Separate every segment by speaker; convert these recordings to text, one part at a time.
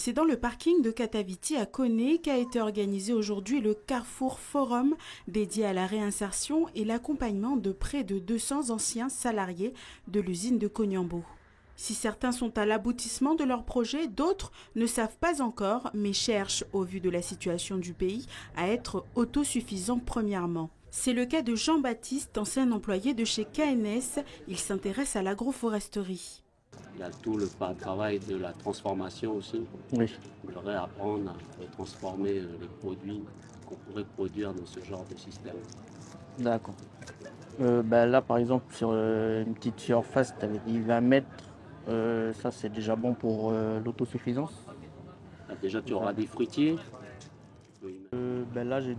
Speaker 1: C'est dans le parking de Kataviti à Koné qu'a été organisé aujourd'hui le Carrefour Forum dédié à la réinsertion et l'accompagnement de près de 200 anciens salariés de l'usine de Koniambo. Si certains sont à l'aboutissement de leur projet, d'autres ne savent pas encore, mais cherchent, au vu de la situation du pays, à être autosuffisants premièrement. C'est le cas de Jean-Baptiste, ancien employé de chez KNS. Il s'intéresse à l'agroforesterie.
Speaker 2: Il y a tout le travail de la transformation aussi.
Speaker 3: Oui.
Speaker 2: On devrait apprendre à transformer les produits qu'on pourrait produire dans ce genre de système.
Speaker 3: D'accord. Là, par exemple, sur une petite surface, tu avais dit 20 mètres. Ça, c'est déjà bon pour l'autosuffisance.
Speaker 2: Là, déjà, tu auras des fruitiers.
Speaker 3: Là, j'ai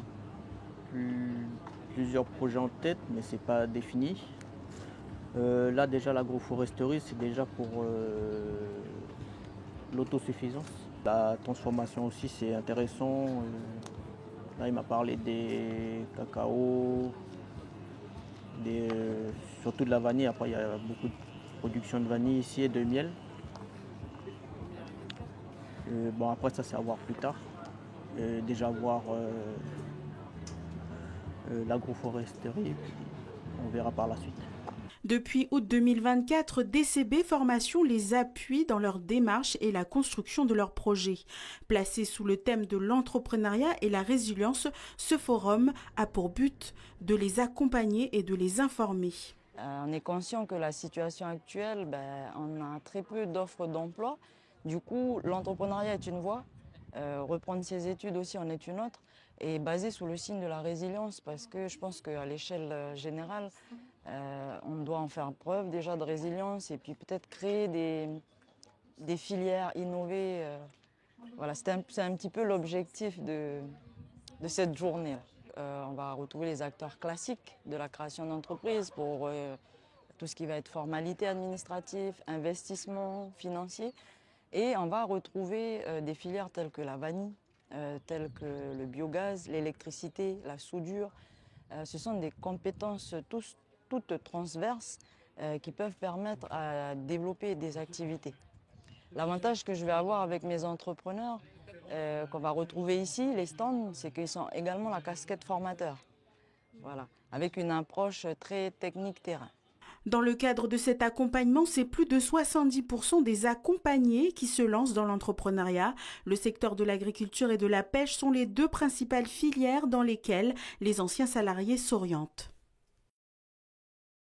Speaker 3: plusieurs projets en tête, mais c'est pas défini. Là, déjà, l'agroforesterie, c'est déjà pour l'autosuffisance. La transformation aussi, c'est intéressant. Là, il m'a parlé des cacao, surtout de la vanille. Après, il y a beaucoup de production de vanille ici et de miel. Après, ça, c'est à voir plus tard. Déjà voir l'agroforesterie, puis on verra par la suite.
Speaker 1: Depuis août 2024, DCB Formation les appuie dans leur démarche et la construction de leurs projets. Placé sous le thème de l'entrepreneuriat et la résilience, ce forum a pour but de les accompagner et de les informer.
Speaker 4: On est conscient que la situation actuelle, on a très peu d'offres d'emploi. Du coup, l'entrepreneuriat est une voie. Reprendre ses études aussi en est une autre. Et basé sous le signe de la résilience, parce que je pense qu'à l'échelle générale, on doit en faire preuve déjà de résilience et puis peut-être créer des filières innovées. Voilà, c'est un petit peu l'objectif de cette journée. On va retrouver les acteurs classiques de la création d'entreprises pour tout ce qui va être formalité administrative, investissement financier. Et on va retrouver des filières telles que la vanille, telles que le biogaz, l'électricité, la soudure. Ce sont des compétences toutes transverses qui peuvent permettre à développer des activités. L'avantage que je vais avoir avec mes entrepreneurs, qu'on va retrouver ici, les stands, c'est qu'ils sont également la casquette formateur. Voilà, avec une approche très technique terrain.
Speaker 1: Dans le cadre de cet accompagnement, c'est plus de 70% des accompagnés qui se lancent dans l'entrepreneuriat. Le secteur de l'agriculture et de la pêche sont les deux principales filières dans lesquelles les anciens salariés s'orientent.